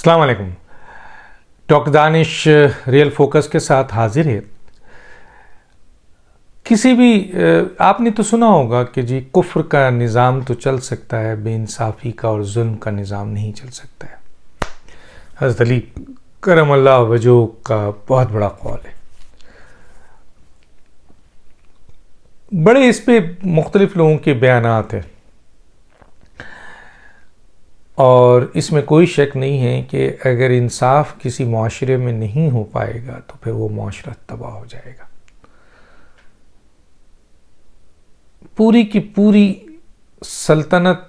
अस्सलाम वालेकुम। Doctor Danish real focus के साथ हाजिर है। किसी भी आपने तो सुना होगा कि जी कुफ्र का निज़ाम तो चल सकता है, बेइंसाफ़ी का और जुल्म का निज़ाम नहीं चल सकता है। हज़रत अली करम अल्लाह वजह का बहुत बड़ा कौल है। बड़े इस पे मुख्तलिफ लोगों के बयानात हैं और इसमें कोई शक नहीं है कि अगर इंसाफ किसी माशरे में नहीं हो पाएगा तो फिर वो माशरा तबाह हो जाएगा। पूरी की पूरी सल्तनत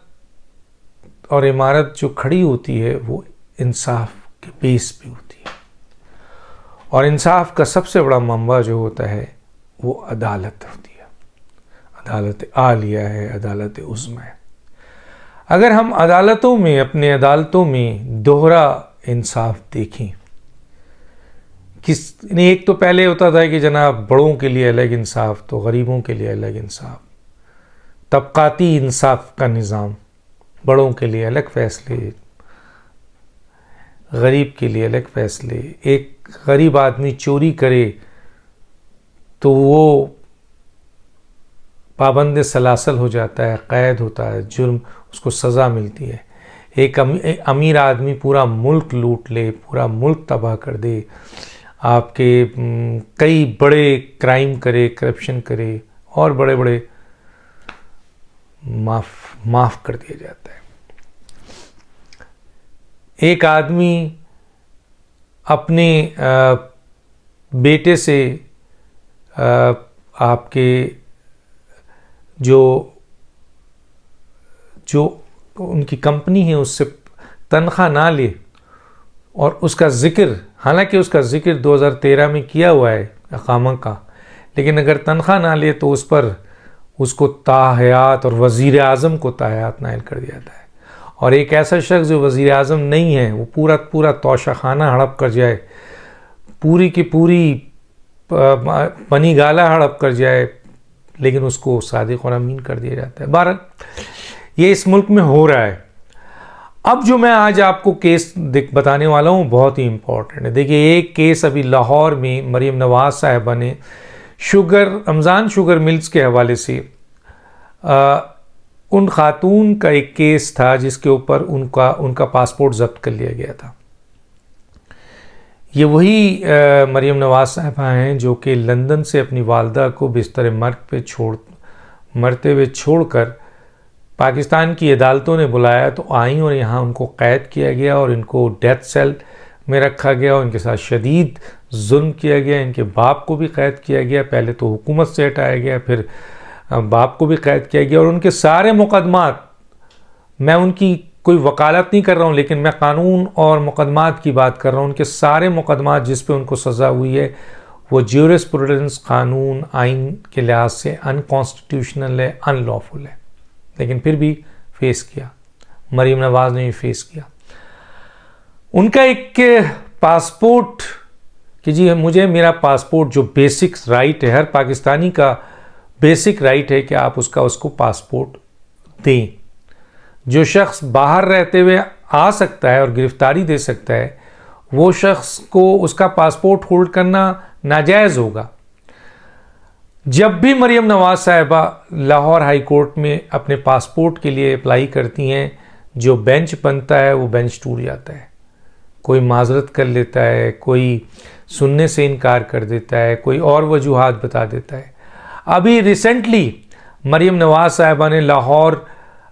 और इमारत जो खड़ी होती है वो इंसाफ के बेस पे होती है, और इंसाफ का सबसे बड़ा मंबा जो होता है वो अदालत होती है। अदालत आलिया है, अदालत उज़्मा है। अगर हम अदालतों में, अपने अदालतों में दोहरा इंसाफ देखें, एक तो पहले होता था कि जनाब बड़ों के लिए अलग इंसाफ तो गरीबों के लिए अलग इंसाफ, तबकाती इंसाफ का निज़ाम, बड़ों के लिए अलग फैसले, गरीब के लिए अलग फैसले। एक गरीब आदमी चोरी करे तो वो पाबंद सलासल हो जाता है, कैद होता है, जुर्म, उसको सज़ा मिलती है। एक अमीर आदमी पूरा मुल्क लूट ले, पूरा मुल्क तबाह कर दे, आपके कई बड़े क्राइम करे, करप्शन करे और बड़े बड़े माफ़ कर दिया जाता है। एक आदमी अपने बेटे से आपके जो उनकी कंपनी है उससे तनख्वाह ना ले और उसका ज़िक्र, हालांकि उसका ज़िक्र 2013 में किया हुआ है अकामा का, लेकिन अगर तनख्वाह ना ले तो उस पर उसको ताहयात और वज़ीर आज़म को ताहयात नायल कर दिया जाता है। और एक ऐसा शख्स जो वज़ीर आज़म नहीं है वो पूरा तोशाखाना हड़प कर जाए, पूरी की पूरी पनी गाला हड़प कर जाए, लेकिन उसको सादिक और अमीन कर दिया जाता है। भारत ये इस मुल्क में हो रहा है। अब जो मैं आज आपको केस बताने वाला हूँ बहुत ही इम्पोर्टेंट है। देखिए, एक केस अभी लाहौर में मरीम नवाज साहिबा ने रमज़ान शुगर मिल्स के हवाले से उन खातून का एक केस था जिसके ऊपर उनका पासपोर्ट जब्त कर लिया गया था। ये वही मरीम नवाज साहिबा हैं जो कि लंदन से अपनी वालदा को बिस्तर मरते हुए छोड़कर पाकिस्तान की अदालतों ने बुलाया तो आई और यहाँ उनको कैद किया गया और इनको डेथ सेल में रखा गया और इनके साथ शदीद जुल्म किया गया। इनके बाप को भी कैद किया गया, पहले तो हुकूमत से हटाया गया, फिर बाप को भी कैद किया गया। और उनके सारे मुकदमात, मैं उनकी कोई वकालत नहीं कर रहा हूँ, लेकिन मैं कानून और मुकदमात की बात कर रहा हूँ। उनके सारे मुकदमात जिस पे उनको सज़ा हुई है वो ज्यूरिस्प्रूडेंस, कानून, आइन के लिहाज से अनकॉन्स्टिट्यूशनल है, अनलॉफुल है, लेकिन फिर भी फेस किया। मरीम नवाज ने भी फेस किया। उनका एक पासपोर्ट कि जी मुझे मेरा पासपोर्ट, जो बेसिक राइट है, हर पाकिस्तानी का बेसिक राइट है कि आप उसको पासपोर्ट दें। जो शख्स बाहर रहते हुए आ सकता है और गिरफ्तारी दे सकता है, वो शख्स को उसका पासपोर्ट होल्ड करना नाजायज़ होगा। जब भी मरीम नवाज साहिबा लाहौर हाई कोर्ट में अपने पासपोर्ट के लिए अप्लाई करती हैं, जो बेंच बनता है वो बेंच टूट जाता है। कोई माजरत कर लेता है, कोई सुनने से इनकार कर देता है, कोई और वजूहात बता देता है। अभी रिसेंटली मरीम नवाज साहिबा ने लाहौर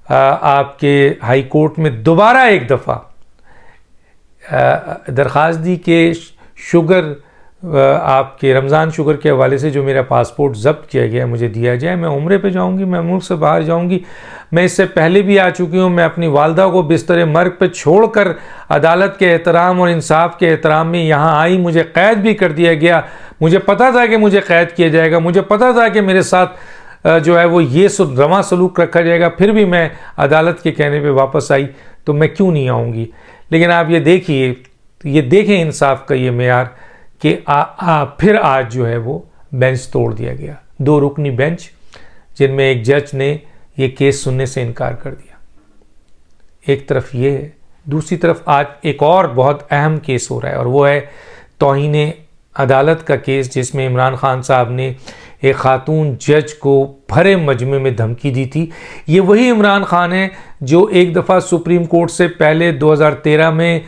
आपके हाई कोर्ट में दोबारा एक दफ़ा दरख्वास्त दी कि शुगर, आपके रमज़ान शुगर के हवाले से जो मेरा पासपोर्ट ज़ब्त किया गया मुझे दिया जाए। मैं उम्रे पे जाऊंगी, मैं मुल्क से बाहर जाऊंगी। मैं इससे पहले भी आ चुकी हूँ। मैं अपनी वालदा को बिस्तर मर्ग पे छोड़कर अदालत के एहतराम और इंसाफ के एहतराम में यहाँ आई, मुझे कैद भी कर दिया गया। मुझे पता था कि मुझे कैद किया जाएगा, मुझे पता था कि मेरे साथ जो है वो ये रवां सलूक रखा जाएगा, फिर भी मैं अदालत के कहने पे वापस आई, तो मैं क्यों नहीं आऊँगी। लेकिन आप ये देखिए, ये देखें इंसाफ का ये मेयार कि फिर आज जो है वो बेंच तोड़ दिया गया। 2 रुकनी बेंच जिनमें एक जज ने ये केस सुनने से इनकार कर दिया। एक तरफ ये है, दूसरी तरफ आज एक और बहुत अहम केस हो रहा है और वो है तौहीन अदालत का केस, जिसमें इमरान खान साहब ने एक खातून जज को भरे मजमे में धमकी दी थी। ये वही इमरान खान है जो एक दफ़ा सुप्रीम कोर्ट से पहले 2013 में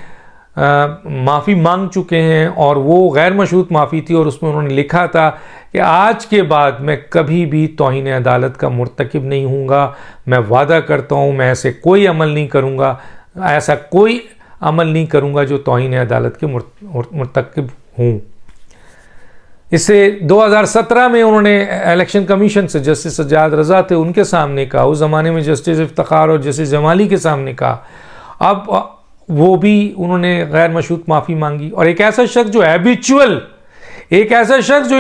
माफ़ी मांग चुके हैं और वो गैर मशरूत माफ़ी थी और उसमें उन्होंने लिखा था कि आज के बाद मैं कभी भी तौहीन अदालत का मुर्तकिब नहीं हूँगा, मैं वादा करता हूँ मैं ऐसे कोई अमल नहीं करूँगा, ऐसा कोई अमल नहीं करूँगा जो तौहीन अदालत के मुर्तकिब हूँ। इससे 2017 में उन्होंने इलेक्शन कमीशन से जस्टिस सज्जाद रज़ा थे उनके सामने कहा, उस ज़माने में जस्टिस इफ्तिखार और जस्टिस जमाली के सामने कहा, अब वो भी उन्होंने गैर मशरूत माफ़ी मांगी। और एक ऐसा शख्स जो हैबिचुअल, एक ऐसा शख्स जो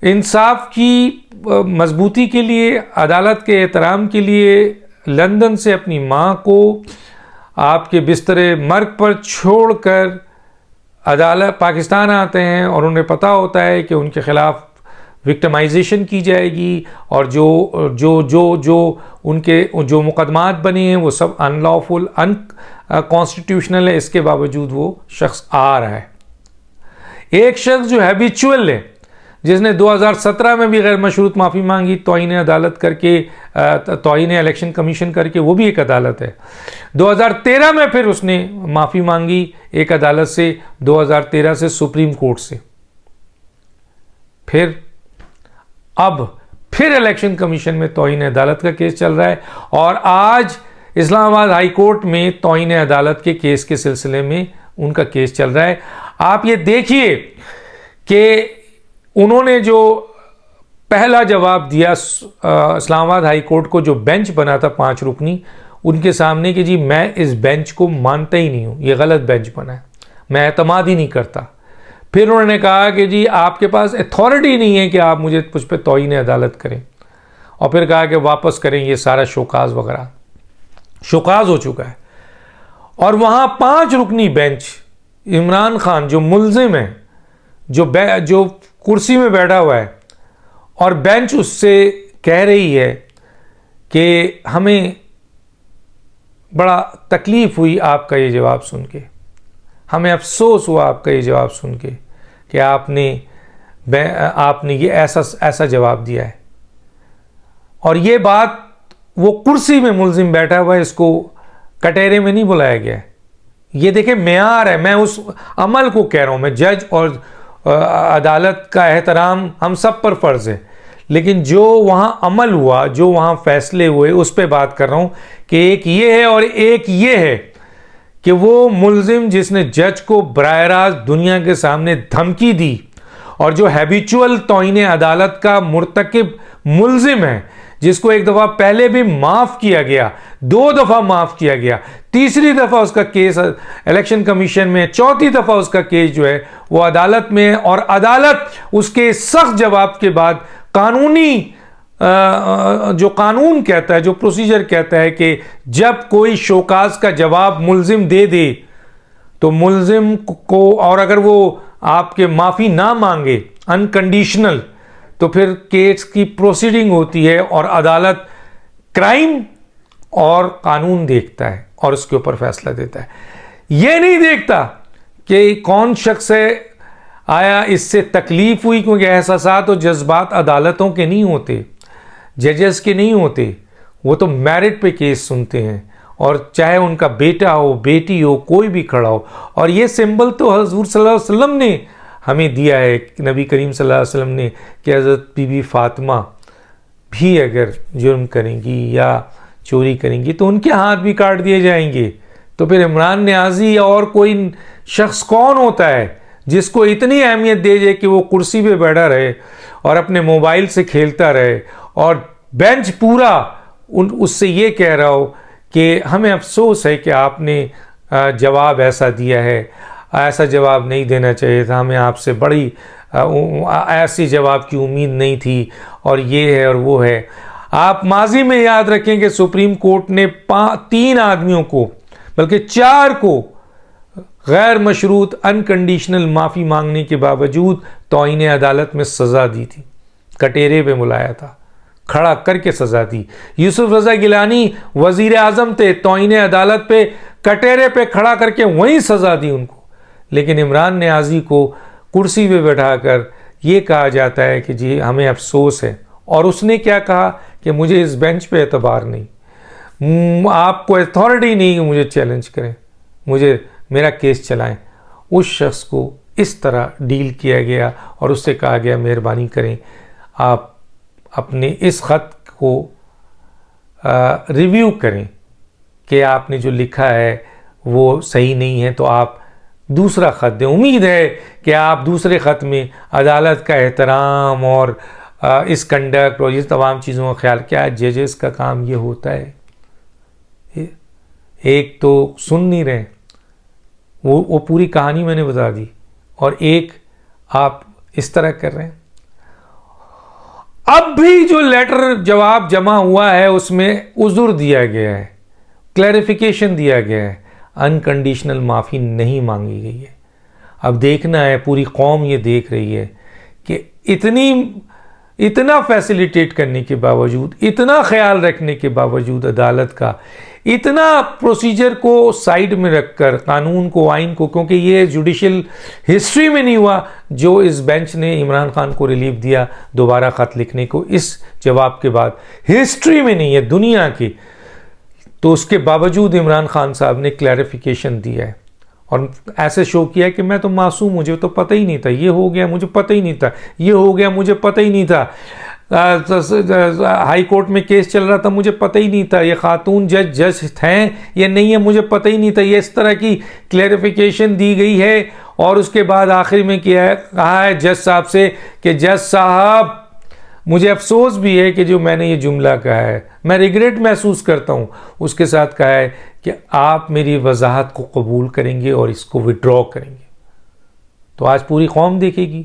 इंसाफ की मजबूती के लिए, अदालत के एहतराम के लिए लंदन से अपनी माँ को आपके बिस्तरे मर्ग पर छोड़कर अदालत पाकिस्तान आते हैं और उन्हें पता होता है कि उनके ख़िलाफ़ विक्टिमाइजेशन की जाएगी और जो उनके जो मुकदमात बने हैं वो सब अनलॉफुल, अनकॉन्स्टिट्यूशनल है, इसके बावजूद वो शख्स आ रहा है। एक शख्स जो हैबिचुअल है, जिसने 2017 में भी गैर मशरूत माफ़ी मांगी तौहीन अदालत करके, तौहीन इलेक्शन कमीशन करके, वो भी एक अदालत है। 2013 में फिर उसने माफ़ी मांगी एक अदालत से, 2013 से सुप्रीम कोर्ट से, फिर इलेक्शन कमीशन में तौहीन अदालत का केस चल रहा है और आज इस्लामाबाद हाई कोर्ट में तौहीन अदालत के केस के सिलसिले में उनका केस चल रहा है। आप ये देखिए कि उन्होंने जो पहला जवाब दिया इस्लामाबाद हाई कोर्ट को, जो बेंच बना था 5 रुकनी, उनके सामने कि जी मैं इस बेंच को मानता ही नहीं हूँ, ये गलत बेंच बना है, मैं एतमाद ही नहीं करता। फिर उन्होंने कहा कि जी आपके पास अथॉरिटी नहीं है कि आप मुझे मुझ पर तौहीन अदालत करें, और फिर कहा कि वापस करें ये सारा शोकाज वगैरह, शोकाज हो चुका है। और वहाँ 5 रुकनी बेंच, इमरान खान जो मुल्जिम है, जो कुर्सी में बैठा हुआ है, और बेंच उससे कह रही है कि हमें बड़ा तकलीफ़ हुई आपका ये जवाब सुन के, हमें अफसोस हुआ आपका ये जवाब सुन के कि आपने ये ऐसा जवाब दिया है। और ये बात वो कुर्सी में मुल्जिम बैठा हुआ है, इसको कटहरे में नहीं बुलाया गया है। ये देखे मेयार है, मैं उस अमल को कह रहा हूँ, मैं जज और अदालत का एहतराम हम सब पर फ़र्ज़ है, लेकिन जो वहाँ अमल हुआ, जो वहाँ फ़ैसले हुए, उस पर बात कर रहा हूँ कि एक ये है और एक ये है कि वो मुल्जिम जिसने जज को बराह रास्त दुनिया के सामने धमकी दी और जो हैबिचुअल तौहीन अदालत का मुर्तकिब मुल्जिम है, जिसको एक दफ़ा पहले भी माफ़ किया गया, 2 दफ़ा माफ़ किया गया, तीसरी दफ़ा उसका केस इलेक्शन कमीशन में, चौथी दफ़ा उसका केस जो है वो अदालत में है, और अदालत उसके सख्त जवाब के बाद कानूनी जो कानून कहता है, जो प्रोसीजर कहता है कि जब कोई शोकाज का जवाब मुल्जिम दे दे तो मुल्जिम को, और अगर वो आपके माफ़ी ना मांगे अनकंडीशनल, तो फिर केस की प्रोसीडिंग होती है और अदालत क्राइम और कानून देखता है और उसके ऊपर फैसला देता है। ये नहीं देखता कि कौन शख्स है, आया इससे तकलीफ़ हुई, क्योंकि एहसासात और जज्बात अदालतों के नहीं होते, जजेस के नहीं होते, वो तो मेरिट पे केस सुनते हैं, और चाहे उनका बेटा हो, बेटी हो, कोई भी खड़ा हो। और ये सिंबल तो हज़ूर सल्लल्लाहु अलैहि वसल्लम ने हमें दिया है, नबी करीम सल्लल्लाहु अलैहि वसल्लम ने, कि हज़रत बीबी फ़ातिमा भी अगर जुर्म करेंगी या चोरी करेंगी तो उनके हाथ भी काट दिए जाएंगे। तो फिर इमरान नियाज़ी और कोई शख्स कौन होता है जिसको इतनी अहमियत दे जाए कि वो कुर्सी पे बैठा रहे और अपने मोबाइल से खेलता रहे, और बेंच पूरा उससे ये कह रहा हो कि हमें अफसोस है कि आपने जवाब ऐसा दिया है, ऐसा जवाब नहीं देना चाहिए था, हमें आपसे बड़ी ऐसी जवाब की उम्मीद नहीं थी, और ये है और वो है। आप माजी में याद रखें कि सुप्रीम कोर्ट ने 3 आदमियों को, बल्कि 4 को गैर मशरूत अनकंडीशनल माफ़ी मांगने के बावजूद तौहीन अदालत में सज़ा दी थी, कटेरे पे बुलाया था, खड़ा करके सज़ा दी। यूसुफ रज़ा गिलानी वज़ीर आज़म थे, तौहीन अदालत पे कटहरे पे खड़ा करके वहीं सज़ा दी उनको। लेकिन इमरान नियाज़ी को कुर्सी पे बैठाकर ये कहा जाता है कि जी हमें अफसोस है, और उसने क्या कहा कि मुझे इस बेंच पे एतबार नहीं, आपको अथॉरिटी नहीं कि मुझे चैलेंज करें, मुझे मेरा केस चलाएं। उस शख्स को इस तरह डील किया गया और उससे कहा गया मेहरबानी करें आप अपने इस ख़त को रिव्यू करें कि आपने जो लिखा है वो सही नहीं है, तो आप दूसरा ख़त दें। उम्मीद है कि आप दूसरे ख़त में अदालत का एहतराम और इस कंडक्ट और ये तमाम चीज़ों का ख्याल, क्या जजेस का काम ये होता है, एक तो सुन नहीं रहे, वो पूरी कहानी मैंने बता दी, और एक आप इस तरह कर रहे हैं। अब भी जो लेटर जवाब जमा हुआ है उसमें उज़ुर दिया गया है, क्लैरिफिकेशन दिया गया है, अनकंडीशनल माफ़ी नहीं मांगी गई है। अब देखना है, पूरी कौम ये देख रही है कि इतना फैसिलिटेट करने के बावजूद, इतना ख्याल रखने के बावजूद, अदालत का इतना प्रोसीजर को साइड में रखकर, कानून को, आइन को, क्योंकि ये जुडिशल हिस्ट्री में नहीं हुआ जो इस बेंच ने इमरान खान को रिलीफ दिया दोबारा ख़त लिखने को, इस जवाब के बाद हिस्ट्री में नहीं है दुनिया की। तो उसके बावजूद इमरान खान साहब ने क्लैरिफिकेशन दिया है और ऐसे शो किया है कि मैं तो मासूम, मुझे तो पता ही नहीं था, ये हो गया मुझे पता ही नहीं था, ये हो गया मुझे पता ही नहीं था, हाई कोर्ट में केस चल रहा था मुझे पता ही नहीं था, ये खातून जज हैं या नहीं है मुझे पता ही नहीं था। ये इस तरह की क्लैरिफिकेशन दी गई है। और उसके बाद आखिर में किया है, कहा है जज साहब से कि जज साहब मुझे अफसोस भी है कि जो मैंने ये जुमला कहा है, मैं रिग्रेट महसूस करता हूँ। उसके साथ कहा है कि आप मेरी वजाहत को कबूल करेंगे और इसको विड्रॉ करेंगे। तो आज पूरी कौम देखेगी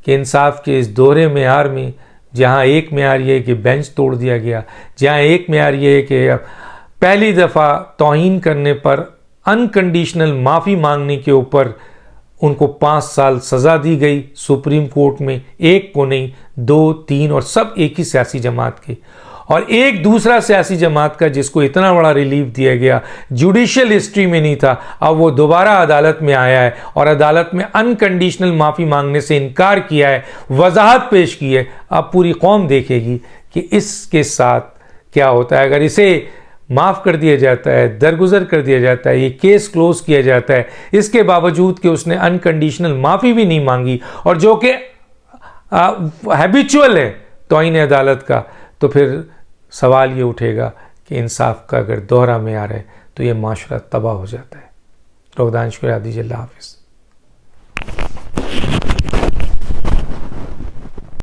कि इंसाफ के इस दोहरे मेयार में, जहाँ एक मेयार ये है कि बेंच तोड़ दिया गया, जहाँ एक मेयार ये है कि पहली दफ़ा तौहीन करने पर अनकंडीशनल माफ़ी मांगने के ऊपर उनको 5 साल सज़ा दी गई सुप्रीम कोर्ट में, एक को नहीं 2, 3 और सब एक ही सियासी जमात के, और एक दूसरा सियासी जमात का जिसको इतना बड़ा रिलीफ दिया गया जुडिशल हिस्ट्री में नहीं था, अब वो दोबारा अदालत में आया है और अदालत में अनकंडीशनल माफ़ी मांगने से इनकार किया है, वजाहत पेश की है। अब पूरी कौम देखेगी कि इसके साथ क्या होता है। अगर इसे माफ़ कर दिया जाता है, दरगुजर कर दिया जाता है, ये केस क्लोज किया जाता है, इसके बावजूद कि उसने अनकंडीशनल माफ़ी भी नहीं मांगी और जो कि हैबिचुअल है तौहीन अदालत का, तो फिर सवाल ये उठेगा कि इंसाफ का अगर दोहरा मेयार है तो ये माशरा तबाह हो जाता है। रोगदान शुक्रिया दीजिए। अल्लाह हाफ़िज़।